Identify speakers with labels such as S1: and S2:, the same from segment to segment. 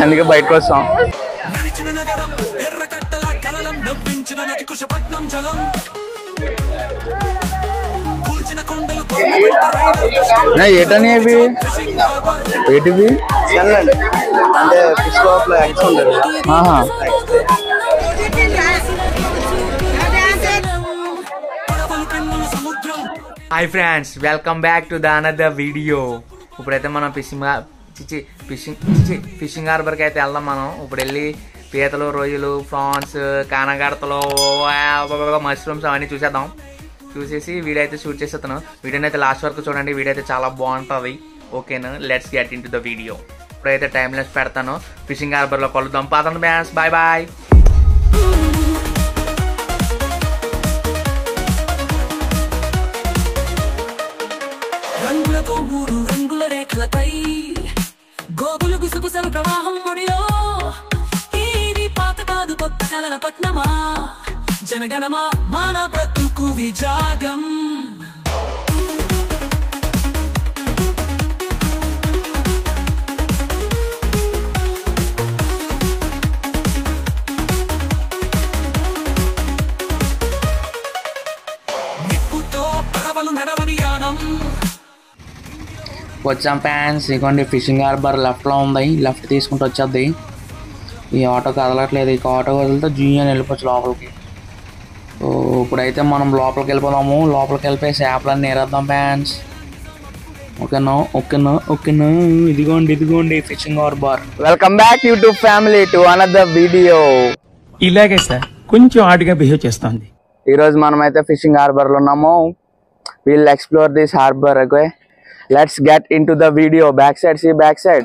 S1: అందుకే బయటకు వస్తాం. ఏటని అవి ఏటివి
S2: అంటే ఫిష్ లోపల ఎగ్స్ ఉంటుంది.
S3: Hi friends, welcome back to the another video. ఇప్పుడైతే మనం ఫిషింగ్ హార్బర్కి అయితే వెళ్దాం. మనం ఇప్పుడు వెళ్ళి పీతలు, రొయ్యలు, ప్రాన్స్, కానగడతలు, మష్రూమ్స్ అవన్నీ చూసేద్దాం. చూసేసి వీడియో అయితే షూట్ చేసేస్తాను. వీడియోని అయితే లాస్ట్ వరకు చూడండి, వీడియో అయితే చాలా బాగుంటుంది. ఓకేనా, let's get in to the video. ఇప్పుడైతే టైం లెస్ పెడతాను. ఫిషింగ్ హార్బర్లో కలుద్దాం. పదండి ఫ్రెండ్స్, బాయ్ బాయ్.
S4: రంగులతో మూడు రంగుల రేఖలపై గోగులు గుసగుసల ప్రవాహం ఒడిలో ఇది పాత కాదు కొత్త కలల పట్నమా జనగణమా మన బ్రతుకు విజాగం. నిప్పుతో పడవలు నడవని యానం.
S3: వచ్చాం ఫ్యాన్స్, ఇదిగోండి ఫిషింగ్ హార్బర్ లెఫ్ట్లో ఉంది. లెఫ్ట్ తీసుకుంటూ వచ్చేద్ది. ఈ ఆటో కదలట్లేదు. ఇక ఆటో వదిలితే అని వెళ్ళిపోవచ్చు లోపలికి. సో ఇప్పుడైతే మనం లోపలికి వెళ్ళిపోదాము. లోపలికి వెళ్ళిపోయి చేపలన్నీ ఏరేద్దాం ఫ్యాన్స్. ఓకేనా ఓకేనా ఓకేనా. ఇదిగోండి fishing harbour.
S1: Welcome back YouTube family to another video.
S5: ఇలాగే సార్, కొంచెం ఆడిగా బిహేవ్ చేస్తుంది.
S1: ఈరోజు మనమైతే ఫిషింగ్ హార్బర్లో ఉన్నాము. Will explore this harbour. Okay, let's get into the video. Backside, see backside.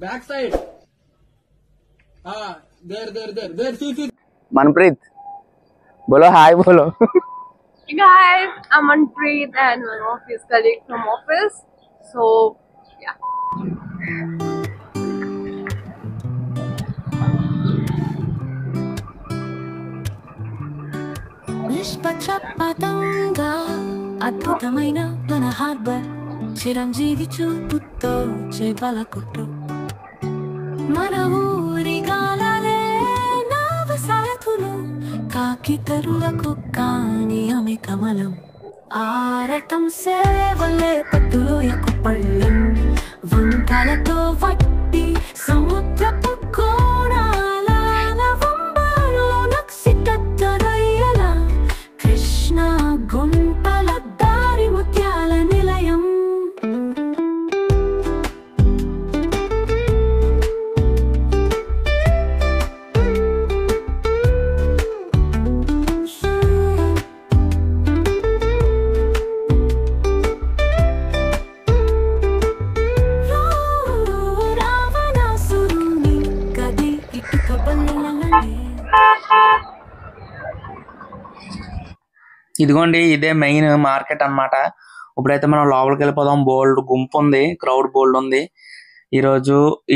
S2: Backside. There. See.
S1: Manpreet, bolo hi, bolo.
S6: Hey guys, I'm Manpreet and one of his colleagues from office. So, yeah.
S4: నిష్పక్షపాతంగా అద్భుతమైన మన harbour Chiranjeevi చూపుతో చేపల కుట్టు మన ఊరి గాలలే నవ సారథులు కాకితరులకు కాని అమి కమలం ఆరటం సేవలే పట్టులో ఎక్కుపళ్ళం వంటలతో వట్టి సముద్రపు కోణాల నవంబర్లో నక్సిటత్తరయ్యల కృష్ణ గుంటల దారి ముత్యాల నిలయం. రావణాసురుని గది ఇటుక బల్లలనే.
S3: ఇదిగోండి ఇదే మెయిన్ మార్కెట్ అన్నమాట. ఇప్పుడైతే మనం లోపలికి వెళ్ళిపోదాం. బోల్డ్ గుంపు ఉంది, క్రౌడ్ బోల్డ్ ఉంది.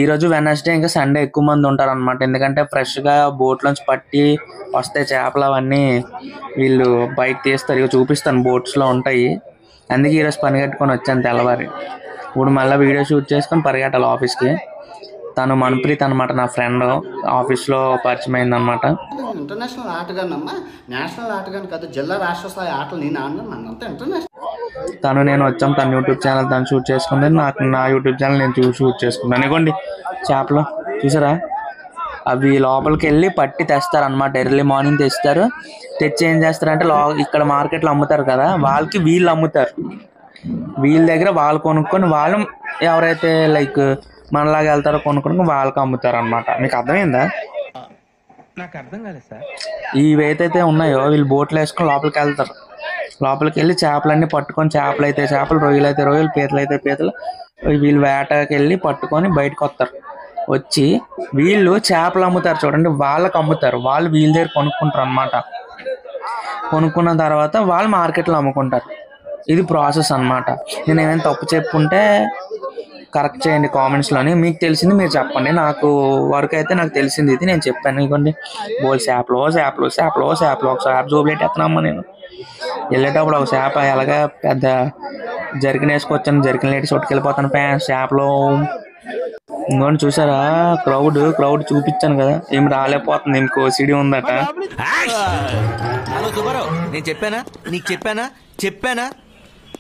S3: ఈరోజు వెనస్డే, ఇంకా సండే ఎక్కువ మంది ఉంటారు అనమాట. ఎందుకంటే ఫ్రెష్ గా బోట్ లోంచి పట్టి వస్తే చేపలు అవన్నీ వీళ్ళు బయట తీస్తారు. ఇక చూపిస్తాను, బోట్స్ లో ఉంటాయి. అందుకే ఈరోజు పని కట్టుకొని వచ్చాను తెల్లవారి. ఇప్పుడు మళ్ళీ వీడియో షూట్ చేసుకొని పరిగెట్టాలి ఆఫీస్కి. తను మన్ప్రీత్ అనమాట, నా ఫ్రెండ్, ఆఫీస్లో పరిచయం అయింది అనమాట.
S2: ఇంటర్నేషనల్ ఆటగానమ్మా, నేషనల్ ఆటగాను కాదు, జిల్లా రాష్ట్ర స్థాయి ఆటలు నేను ఆడినా. మనంతా ఇంటర్నేషనల్.
S3: నేను వచ్చాం, తన యూట్యూబ్ ఛానల్ తను షూట్ చేసుకుంది, నాకు నా యూట్యూబ్ ఛానల్ నేను షూట్ చేసుకున్నాను. ఇదిగోండి చేపలు చూసారా, అవి లోపలికి వెళ్ళి పట్టి తెస్తారు అనమాట. ఎర్లీ మార్నింగ్ తెస్తారు. తెచ్చి ఏం చేస్తారంటే ఇక్కడ మార్కెట్లో అమ్ముతారు కదా, వాళ్ళకి వీళ్ళు అమ్ముతారు. వీళ్ళ దగ్గర వాళ్ళు కొనుక్కొని వాళ్ళు ఎవరైతే లైక్ మనలాగా వెళ్తారో కొనుక్కొని వాళ్ళకి అమ్ముతారు అనమాట. మీకు అర్థమైందా?
S5: నాకు అర్థం కాలేదు సార్.
S3: ఇవైతే ఉన్నాయో వీళ్ళు బోట్లు వేసుకొని లోపలికి వెళ్తారు. లోపలికి వెళ్ళి చేపలన్నీ పట్టుకొని, చేపలు అయితే చేపలు, రొయ్యలు అయితే రొయ్యలు, పీతలు అయితే పీతలు, వీళ్ళు వేటకి వెళ్ళి పట్టుకొని బయటకు వస్తారు. వచ్చి వీళ్ళు చేపలు అమ్ముతారు చూడండి, వాళ్ళకి అమ్ముతారు. వాళ్ళు వీళ్ళ దగ్గర కొనుక్కుంటారు అనమాట. కొనుక్కున్న తర్వాత వాళ్ళు మార్కెట్లో అమ్ముకుంటారు. ఇది ప్రాసెస్ అనమాట. నేను ఏమైనా తప్పు చెప్పుకుంటే కరెక్ట్ చేయండి కామెంట్స్లోని. మీకు తెలిసింది మీరు చెప్పండి. నాకు వర్క్ అయితే నాకు తెలిసింది ఇది నేను చెప్పాను. ఇవ్వండి బోల్ చేపలు చేపలు చేపలు చేపలు. ఒక చేప జోబులెట్ ఎత్తనమ్మా. నేను వెళ్ళేటప్పుడు ఒక చేప ఎలాగా పెద్ద జర్కిన్ వేసుకొచ్చాను, జర్కిన్ లేటి చుట్టుకెళ్ళిపోతాను ఫ్యాన్స్ చేపలు. ఇంకోటి చూసారా క్రౌడ్ చూపించాను కదా, ఏం రాలేకపోతుంది, ఏం కోసిడి ఉందట.
S7: హలో సుబ్బారావు, నేను చెప్పానా నీకు చెప్పానా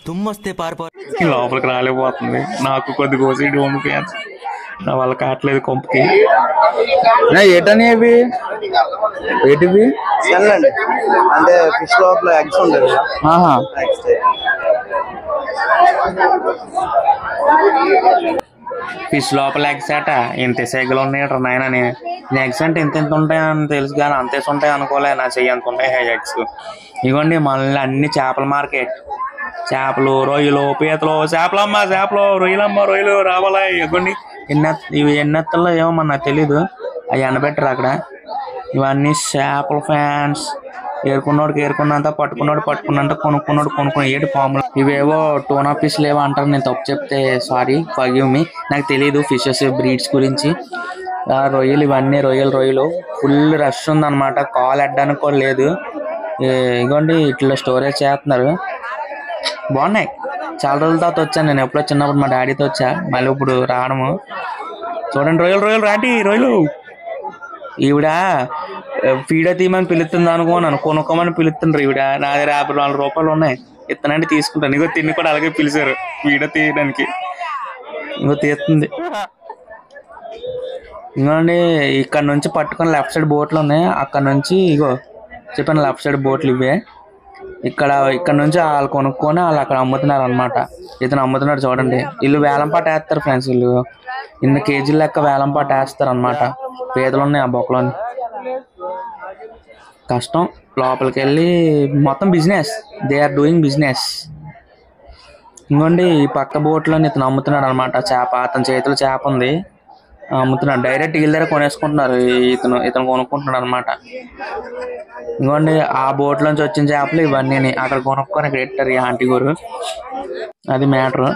S7: తుమ్మొస్తే పారిపో.
S3: లోపలికి రాలేకపోతుంది, నాకు కొద్ది కోసిడి ఉంది ఫ్యాన్స్, నా వల్ల కావట్లేదు కొంపకి.
S1: ఏటని అవి ఏటివి
S2: అంటే ఫిష్ లోపల ఎగ్స్ ఉండేది.
S3: ఫిష్ లోపల ఎగ్స్ అట, ఇంత సెగలు ఉన్నాయట నాయన. ఎగ్స్ అంటే ఇంత ఉంటాయని తెలుసు కానీ అంతేసి ఉంటాయి అనుకోలే, నా చెయ్యి అంత ఉంటాయి ఎగ్స్. ఇవ్వండి మళ్ళీ అన్ని చేపల మార్కెట్, చేపలు రొయ్యలు పీతలు, చేపలు రొయ్యలు రావాలా. ఇవ్వండి ఇవి ఎన్నెత్తల్లో ఏమో నాకు తెలీదు, అవి ఎండబెట్టరు అక్కడ. ఇవన్నీ చేపల ఫ్యాన్స్, ఏరుకున్నంత పట్టుకున్నంత కొనుక్కుని ఏడు పాములు. ఇవేవో టోనా ఫిష్లు ఏవో అంటారు, నేను తప్పు చెప్తే సారీ, ఫర్గివ్ మీ, నాకు తెలీదు ఫిషెస్ బ్రీడ్స్ గురించి. రొయ్యలు ఇవన్నీ రొయ్యలు ఫుల్ రష్ ఉందన్నమాట, కాల్ అడ్డానికి కూడా లేదు. ఇగోండి ఇట్లా స్టోరేజ్ చేస్తున్నారు, బాగున్నాయి. చాలా రోజుల తర్వాత వచ్చాను నేను, ఎప్పుడో చిన్నప్పుడు మా డాడీతో వచ్చా, మళ్ళీ ఇప్పుడు రావడము. చూడండి రొయ్యలు రొయ్యలు. ఈవిడ ఫీడ తీయమని పిలుస్తుంది అనుకోన్నాను, కొనుక్కోమని పిలుతుండ్రు. ఈవిడ నా దగ్గర 54 రూపాయలు ఉన్నాయి, ఇత్తనంటే తీసుకుంటాను. ఇగో తిని కూడా అలాగే పిలిచారు ఫీడ తీయడానికి, ఇంకో తీస్తుంది. ఇంకోండి ఇక్కడ నుంచి పట్టుకొని లెఫ్ట్ సైడ్ బోట్లు ఉన్నాయి, అక్కడ నుంచి ఇగో చెప్పాను లెఫ్ట్ సైడ్ బోట్లు ఇవే. ఇక్కడ నుంచి వాళ్ళు కొనుక్కొని వాళ్ళు అక్కడ అమ్ముతున్నారు అనమాట. ఇతను అమ్ముతున్నాడు చూడండి. వీళ్ళు వేలంపాట వేస్తారు ఫ్రెండ్స్, వీళ్ళు ఇన్ని కేజీల లెక్క వేలంపాట వేస్తారు అనమాట. పీతలు ఉన్నాయి ఆ బొక్కలోని. కష్టం, లోపలికి వెళ్ళి మొత్తం business, they are doing business. ఇంకోండి ఈ పక్క బోట్లోని ఇతను అమ్ముతున్నాడు అనమాట చేప, అతని చేతిలో చేప ఉంది, అమ్ముతున్నాడు. డైరెక్ట్ వీళ్ళ దగ్గర కొనేసుకుంటున్నారు, ఇతను కొనుక్కుంటున్నాడు అనమాట. ఇంకోండి ఆ బోట్లోంచి వచ్చిన చేపలు ఇవన్నీ అక్కడ కొనుక్కొని ఇక్కడ పెట్టారు ఈ ఆంటీ గారు, అది మ్యాటర్.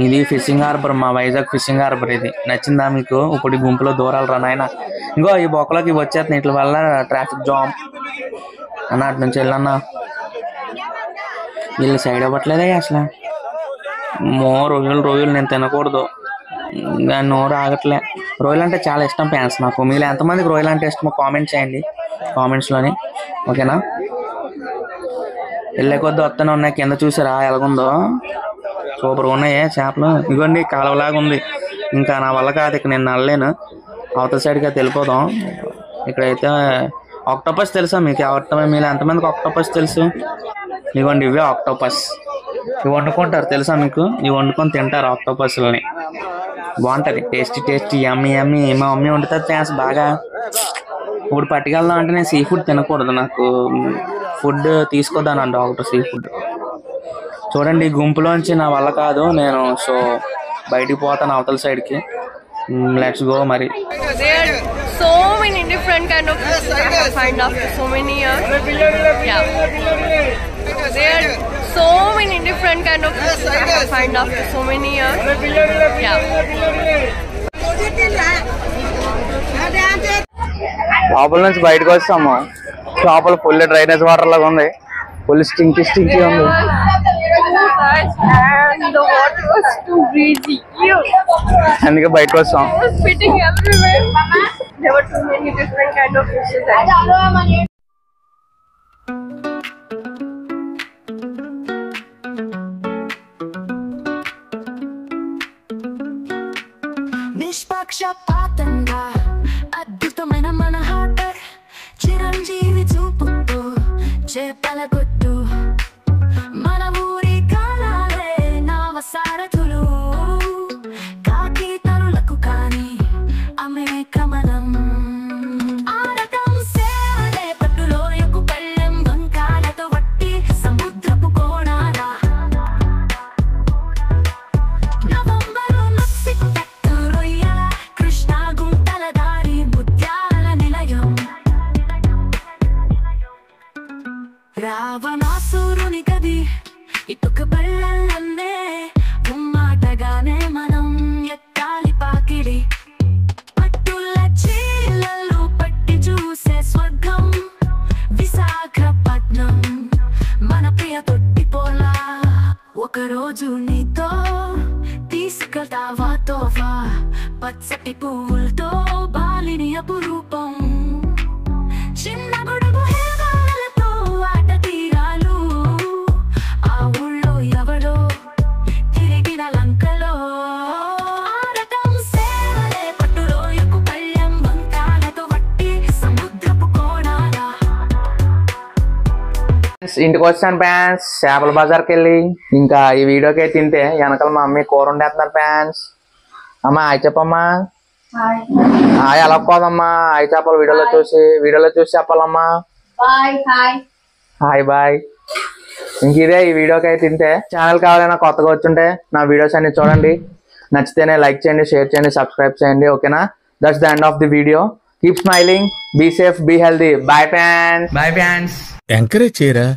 S3: ఇది ఫిషింగ్ హార్బర్, మా వైజాగ్ ఫిషింగ్ హార్బర్. ఇది నచ్చిందా మీకు? ఇప్పుడు ఈ గుంపులో దూరాలు రా నాయన. ఇంకో ఈ బొక్కలోకి వచ్చేస్తున్నాయి, వీటి వల్ల ట్రాఫిక్ జామ్ అన్నట్టు నుంచి వెళ్ళన్నా. వీళ్ళు సైడ్ అవ్వట్లేదే అసలు. రొయ్యలు నేను తినకూడదు, దాని నోరు ఆగట్లే. రొయ్యలు అంటే చాలా ఇష్టం ఫ్యాన్స్ నాకు. మీరు ఎంతమందికి రొయ్యలు అంటే ఇష్టమో కామెంట్ చేయండి కామెంట్స్లోని, ఓకేనా? వెళ్ళే కొద్ది వస్తూనే ఉన్నాయి, కింద చూసారా ఎలాగుందో, సూపర్గా ఉన్నాయే చేపలు. ఇదిగోండి కాలువలాగా ఉంది, ఇంకా నా వల్ల కాదు, ఇక్కడ నేను నడలేను. అవతల సైడ్కి అయితే వెళ్ళిపోదాం. ఇక్కడైతే ఆక్టోపస్ తెలుసా మీకు? మీరు ఎంతమందికి ఆక్టోపస్ తెలుసు? ఇవ్వండి ఇవే ఆక్టోపస్, ఇవి వండుకుంటారు తెలుసా మీకు? ఇవి వండుకొని తింటారు ఆక్టోపస్లని, బాగుంటుంది, టేస్టీ యమ్మీ. మా మమ్మీ వండుతుంది ఫ్యాన్స్ బాగా. ఇప్పుడు పట్టుకెళ్దాం అంటే నేను సీ ఫుడ్ తినకూడదు, నాకు ఫుడ్ తీసుకోదానండి డాక్టర్ సీ ఫుడ్. చూడండి ఈ గుంపులోంచి నా వల్ల కాదు, నేను సో బయటికి పోతాను అవతల సైడ్కి. లెట్స్ గో మరి.
S6: There are so many different kind of fishes I have found after so many years. Yeah. There are so many different kind of fishes I have found after so many years. Yeah.
S1: లోపల నుంచి బయటకు వస్తాము, లోపల full drainage water లాగా ఉంది, full stinky ఉంది.
S6: And the water was too greasy. Ew.
S1: అందుకే బయటకు వస్తాం.
S6: I was spitting everywhere. There were too many different kind of fishes.
S4: నిష్పక్షపాతంగా అద్భుతమైన మన హార్బర్, చిరంజీవి చూపుతో చేపల కొట్టు, మన ఊరి కాలాలే నావ సారథులు, కాకి తరులకు కాని అమే కమలం, ఆరటం సేవలే పట్టులో ఎక్కు పళ్ళెం వంకాలతో వట్టి సముద్రపు కోణారా, నవంబరు నక్సి పెట్టు రొయ్యల కృష్ణా గుంటల దారి ముత్యాల నిలయం, రావణాసురుని గది ఇటుక బళ్ళల్లే ఉమ్మాటగానే మనం ఎత్తాలి పాకిడి, పట్టుల చీలలు పట్టి చూసే స్వర్గం విశాఖపట్నం, మన ప్రియ తొట్టి పోలా ఒక
S1: ఇంటికి వచ్చాను ఫ్యాన్స్ చేపల బజార్కి వెళ్ళి. ఇంకా ఈ వీడియోకి తింటే వెనకాల మా మమ్మీ కూర వండేస్తున్నారు ఫ్యాన్స్. అమ్మా హాయ్ చెప్పమ్మా. హాయ్ ఎలా పోదమ్మా హాయ్ చెప్పాలి వీడియోలో చూసి చెప్పాలమ్మా. Hi bye. ఇంక ఇదే ఈ వీడియోకి తింటే. ఛానల్ కావాలన్నా కొత్తగా వచ్చుంటే నా వీడియోస్ అన్ని చూడండి, నచ్చితేనే లైక్ చేయండి, షేర్ చేయండి, సబ్స్క్రైబ్ చేయండి. ఓకేనా? That's the end of the video. Keep smiling, be safe, be healthy. Bye fans.
S5: Encourage చేయరా.